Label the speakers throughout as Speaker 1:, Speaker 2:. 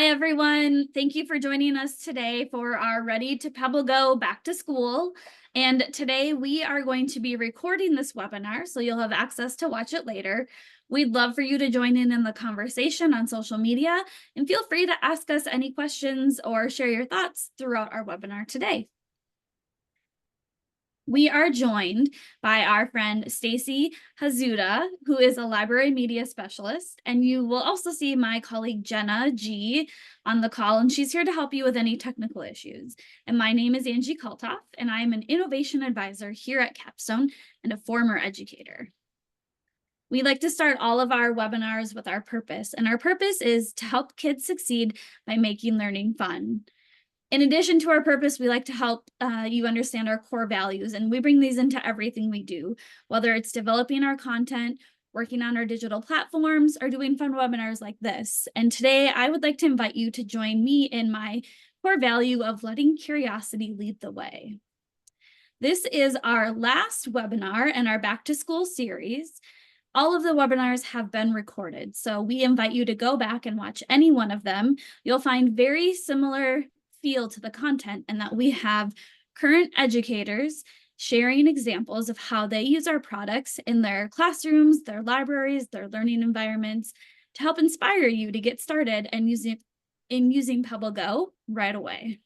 Speaker 1: Hi, everyone. Thank you for joining us today for our Ready to PebbleGo back to school. And today we are going to be recording this webinar, so you'll have access to watch it later. We'd love for you to join in the conversation on social media, and feel free to ask us any questions or share your thoughts throughout our webinar today. We are joined by our friend Stacey Hazuda, who is a library media specialist, and you will also see my colleague Jenna G on the call, and she's here to help you with any technical issues. And my name is Angie Kaltoff, and I'm an innovation advisor here at Capstone and a former educator. We like to start all of our webinars with our purpose, and our purpose is to help kids succeed by making learning fun. In addition to our purpose, we like to help you understand our core values, and we bring these into everything we do, whether it's developing our content, working on our digital platforms, or doing fun webinars like this. And today I would like to invite you to join me in my core value of letting curiosity lead the way. This is our last webinar in our Back to School series. All of the webinars have been recorded, so we invite you to go back and watch any one of them. You'll find very similar feel to the content, and that we have current educators sharing examples of how they use our products in their classrooms, their libraries, their learning environments to help inspire you to get started and using PebbleGo right away.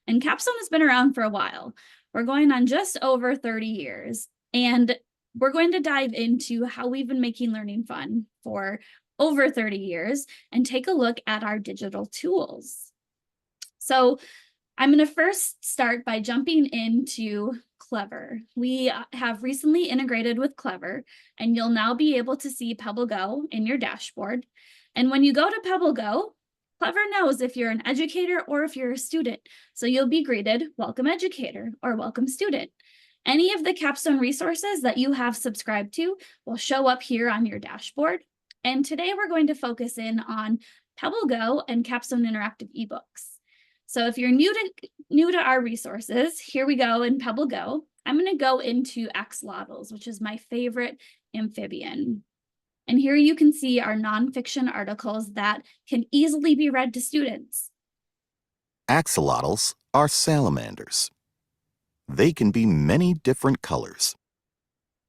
Speaker 1: And Capstone has been around for a while. We're going on just over 30 years, and we're going to dive into how we've been making learning fun for over 30 years and take a look at our digital tools. So I'm going to first start by jumping into Clever. We have recently integrated with Clever, and you'll now be able to see PebbleGo in your dashboard. And when you go to PebbleGo, Clever knows if you're an educator or if you're a student. So you'll be greeted, welcome educator or welcome student. Any of the Capstone resources that you have subscribed to will show up here on your dashboard. And today we're going to focus in on PebbleGo and Capstone Interactive eBooks. So if you're new to our resources, here we go in PebbleGo. I'm going to go into axolotls, which is my favorite amphibian. And here you can see our nonfiction articles that can easily be read to students.
Speaker 2: Axolotls are salamanders. They can be many different colors.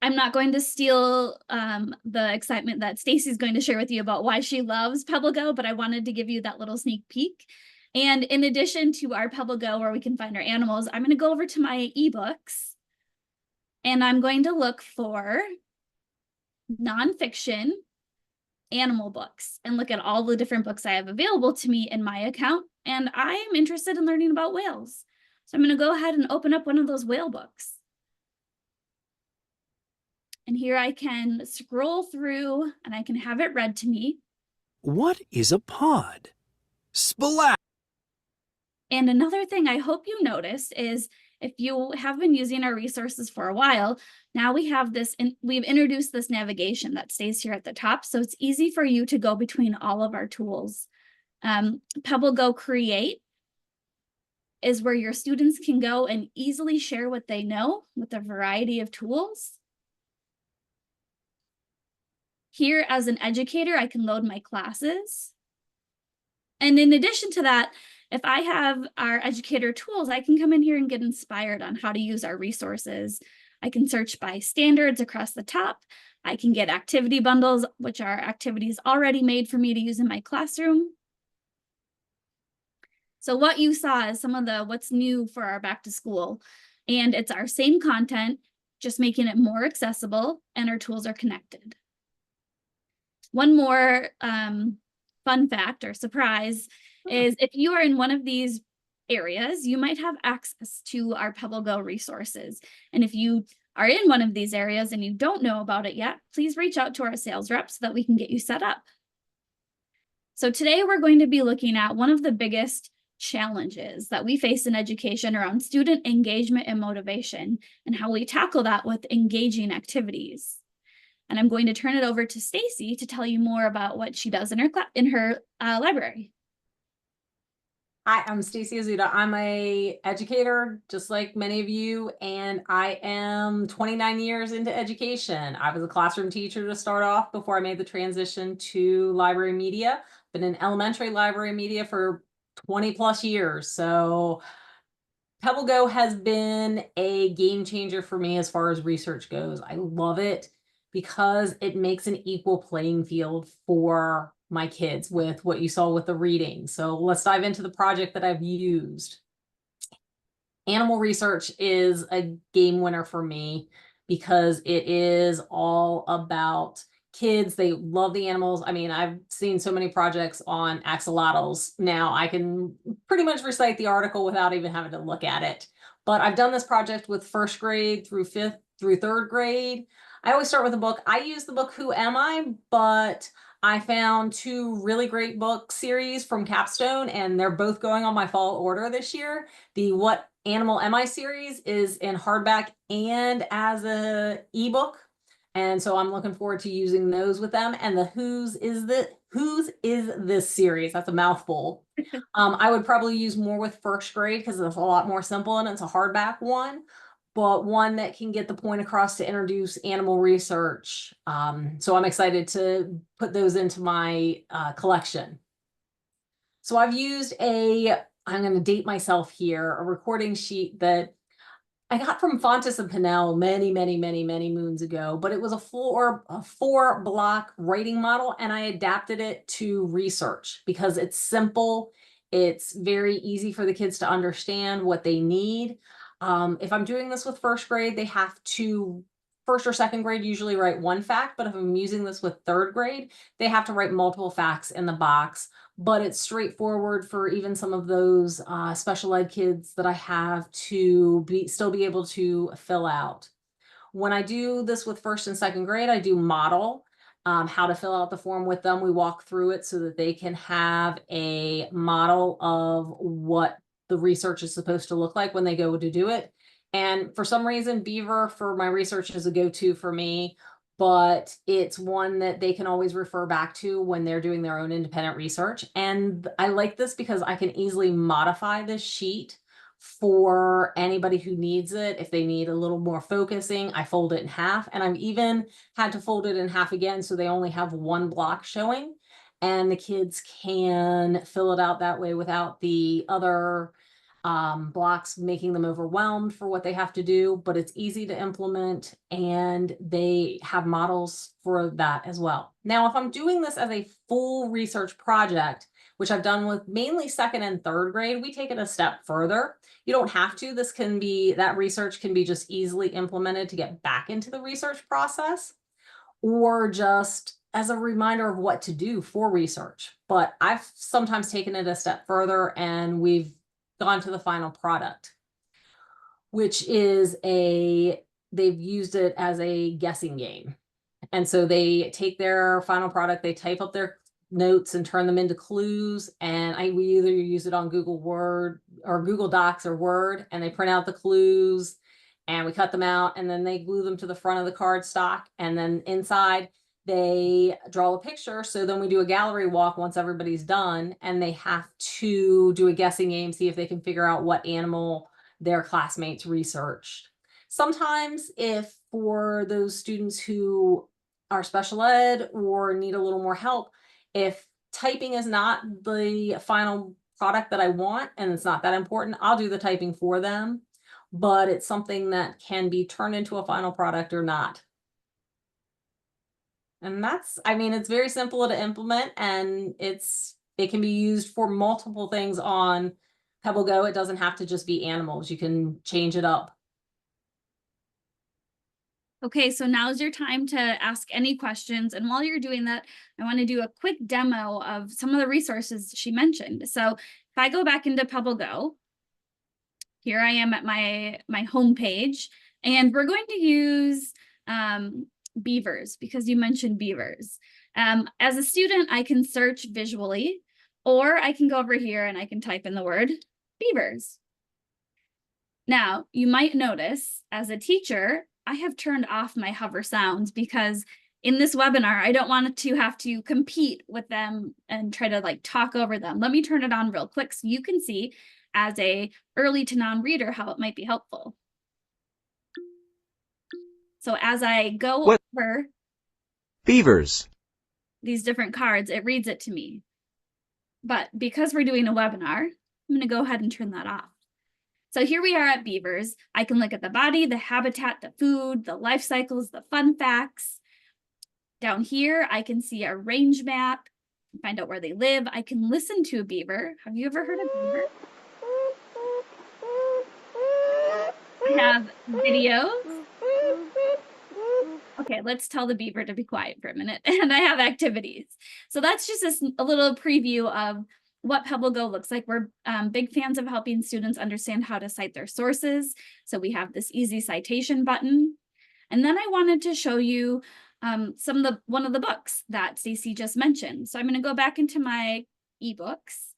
Speaker 1: I'm not going to steal the excitement that Stacey's going to share with you about why she loves PebbleGo, but I wanted to give you that little sneak peek. And in addition to our PebbleGo, where we can find our animals, I'm going to go over to my ebooks, and I'm going to look for nonfiction animal books and look at all the different books I have available to me in my account. And I am interested in learning about whales. So I'm going to go ahead and open up one of those whale books. And here I can scroll through and I can have it read to me.
Speaker 3: What is a pod? Splat!
Speaker 1: And another thing I hope you noticed is if you have been using our resources for a while, now we have this, and we've introduced this navigation that stays here at the top. So it's easy for you to go between all of our tools. PebbleGo Create is where your students can go and easily share what they know with a variety of tools. Here as an educator, I can load my classes. And in addition to that, if I have our educator tools, I can come in here and get inspired on how to use our resources. I can search by standards across the top. I can get activity bundles, which are activities already made for me to use in my classroom. So what you saw is some of what's new for our back to school. And it's our same content, just making it more accessible, and our tools are connected. One more fun fact or surprise is if you are in one of these areas, you might have access to our PebbleGo resources. And if you are in one of these areas and you don't know about it yet, please reach out to our sales rep so that we can get you set up. So today we're going to be looking at one of the biggest challenges that we face in education around student engagement and motivation, and how we tackle that with engaging activities. And I'm going to turn it over to Stacey to tell you more about what she does in her library.
Speaker 4: Hi, I'm Stacey Hazuda. I'm a educator, just like many of you, and I am 29 years into education. I was a classroom teacher to start off before I made the transition to library media. Been in elementary library media for 20 plus years. So PebbleGo has been a game changer for me as far as research goes. I love it because it makes an equal playing field for my kids with what you saw with the reading. So let's dive into the project that I've used. Animal research is a game winner for me because it is all about kids. They love the animals. I mean, I've seen so many projects on axolotls. Now I can pretty much recite the article without even having to look at it. But I've done this project with first grade through fifth through third grade. I always start with a book. I use the book Who Am I? But I found two really great book series from Capstone, and they're both going on my fall order this year. The What Animal Am I series is in hardback and as a ebook. And so I'm looking forward to using those with them. And the Whose is this series? That's a mouthful. I would probably use more with first grade because it's a lot more simple and it's a hardback one, but one that can get the point across to introduce animal research. So I'm excited to put those into my collection. So I've used I'm going to date myself here, a recording sheet that I got from Fontes and Pinnell many moons ago, but it was a 4-block writing model, and I adapted it to research because it's simple. It's very easy for the kids to understand what they need. If I'm doing this with first grade, they have to, first or second grade usually write one fact, but if I'm using this with third grade, they have to write multiple facts in the box. But it's straightforward for even some of those special ed kids that I have to still be able to fill out. When I do this with first and second grade, I do model how to fill out the form with them. We walk through it so that they can have a model of what the research is supposed to look like when they go to do it. And for some reason, Beaver for my research is a go-to for me, but it's one that they can always refer back to when they're doing their own independent research. And I like this because I can easily modify this sheet for anybody who needs it. If they need a little more focusing, I fold it in half, and I've even had to fold it in half again so they only have one block showing, and the kids can fill it out that way without the other blocks making them overwhelmed for what they have to do. But it's easy to implement, and they have models for that as well. Now, if I'm doing this as a full research project, which I've done with mainly second and third grade, we take it a step further. You don't have to. That research can be just easily implemented to get back into the research process, or just as a reminder of what to do for research. But I've sometimes taken it a step further, and we've gone to the final product, which is they've used it as a guessing game. And so they take their final product, they type up their notes and turn them into clues. And we either use it on Google Word or Google Docs or Word, and they print out the clues and we cut them out, and then they glue them to the front of the card stock. And then inside they draw a picture. So then we do a gallery walk once everybody's done, and they have to do a guessing game, see if they can figure out what animal their classmates researched. Sometimes if for those students who are special ed or need a little more help, if typing is not the final product that I want and it's not that important, I'll do the typing for them, but it's something that can be turned into a final product or not. And it's very simple to implement, and it can be used for multiple things on PebbleGo. It doesn't have to just be animals. You can change it up.
Speaker 1: Okay, so now's your time to ask any questions. And while you're doing that, I want to do a quick demo of some of the resources she mentioned. So if I go back into PebbleGo, here I am at my home page, and we're going to use beavers because you mentioned beavers. As a student, I can search visually, or I can go over here and I can type in the word beavers. Now, you might notice as a teacher, I have turned off my hover sounds because in this webinar, I don't want to have to compete with them and try to like talk over them. Let me turn it on real quick so you can see as a early to non-reader how it might be helpful. So as I go
Speaker 5: What?
Speaker 1: over
Speaker 5: Beavers.
Speaker 1: these different cards, it reads it to me. But because we're doing a webinar, I'm going to go ahead and turn that off. So here we are at beavers. I can look at the body, the habitat, the food, the life cycles, the fun facts. Down here, I can see a range map, find out where they live. I can listen to a beaver. Have you ever heard of beaver? I have videos. Okay, let's tell the beaver to be quiet for a minute. And I have activities. So that's just a little preview of what PebbleGo looks like. We're big fans of helping students understand how to cite their sources. So we have this easy citation button. And then I wanted to show you one of the books that Stacey just mentioned. So I'm going to go back into my ebooks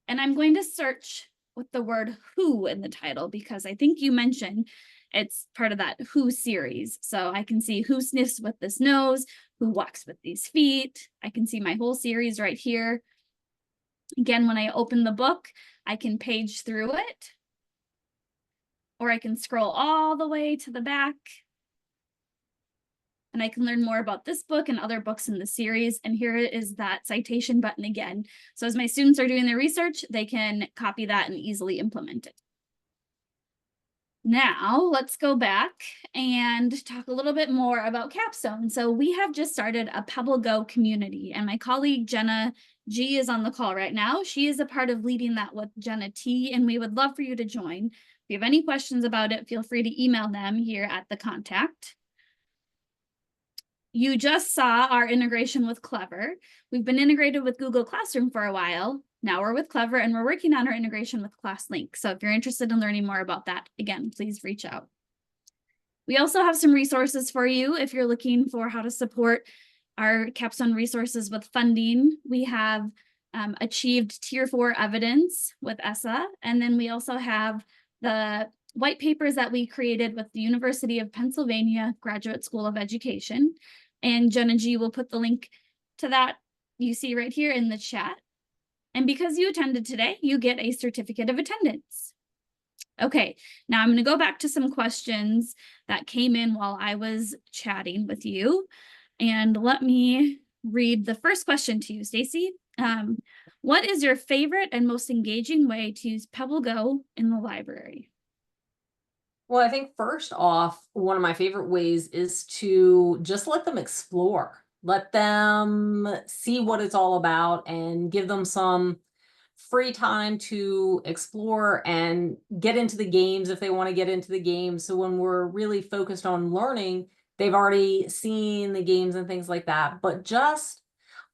Speaker 1: and I'm going to search with the word who in the title, because I think you mentioned it's part of that who series. So I can see who sniffs with this nose, who walks with these feet. I can see my whole series right here. Again, when I open the book, I can page through it, or I can scroll all the way to the back. And I can learn more about this book and other books in the series. And here is that citation button again. So as my students are doing their research, they can copy that and easily implement it. Now let's go back and talk a little bit more about Capstone. So we have just started a PebbleGo community, and my colleague Jenna G is on the call right now. She is a part of leading that with Jenna T, and we would love for you to join. If you have any questions about it, feel free to email them here at the contact. You just saw our integration with Clever. We've been integrated with Google Classroom for a while. Now we're with Clever, and we're working on our integration with ClassLink. So if you're interested in learning more about that, again, please reach out. We also have some resources for you if you're looking for how to support our Capstone resources with funding. We have achieved Tier 4 evidence with ESSA, and then we also have the white papers that we created with the University of Pennsylvania Graduate School of Education. And Jenna G will put the link to that you see right here in the chat. And because you attended today, you get a certificate of attendance. Okay, now I'm going to go back to some questions that came in while I was chatting with you. And let me read the first question to you, Stacey. What is your favorite and most engaging way to use PebbleGo in the library?
Speaker 4: Well, I think first off, one of my favorite ways is to just let them explore. Let them see what it's all about and give them some free time to explore and get into the games if they want to get into the games. So when we're really focused on learning, they've already seen the games and things like that. But just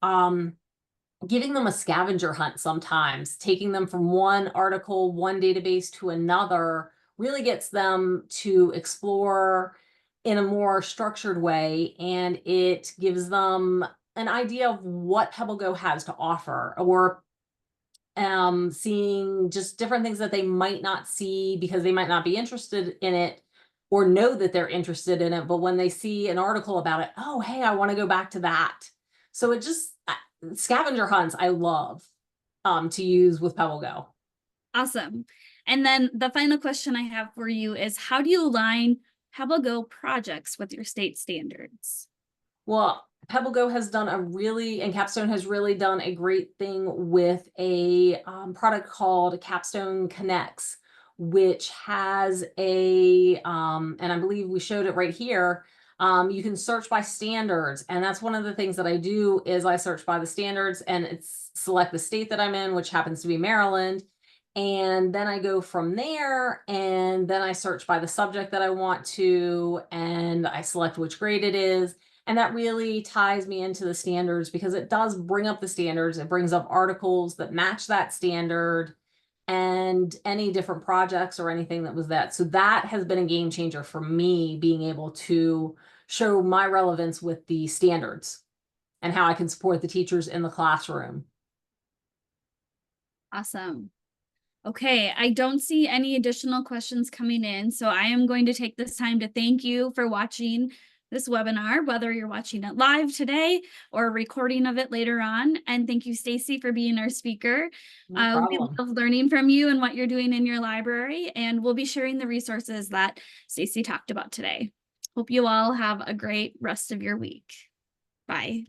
Speaker 4: giving them a scavenger hunt sometimes, taking them from one article, one database to another, really gets them to explore in a more structured way, and it gives them an idea of what PebbleGo has to offer, or seeing just different things that they might not see because they might not be interested in it or know that they're interested in it. But when they see an article about it, oh, hey, I want to go back to that. So it just, scavenger hunts I love to use with PebbleGo.
Speaker 1: Awesome. And then the final question I have for you is, how do you align PebbleGo projects with your state standards?
Speaker 4: Well, PebbleGo has done and Capstone has really done a great thing with a product called Capstone Connects, which has and I believe we showed it right here. You can search by standards, and that's one of the things that I do is I search by the standards, and it's select the state that I'm in, which happens to be Maryland. And then I go from there, and then I search by the subject that I want to, and I select which grade it is. And that really ties me into the standards because it does bring up the standards. It brings up articles that match that standard and any different projects or anything that was that. So that has been a game changer for me, being able to show my relevance with the standards and how I can support the teachers in the classroom.
Speaker 1: Awesome. Okay, I don't see any additional questions coming in, so I am going to take this time to thank you for watching this webinar, whether you're watching it live today or a recording of it later on. And thank you, Stacey, for being our speaker.
Speaker 4: No
Speaker 1: We
Speaker 4: problem.
Speaker 1: love learning from you and what you're doing in your library, and we'll be sharing the resources that Stacey talked about today. Hope you all have a great rest of your week. Bye.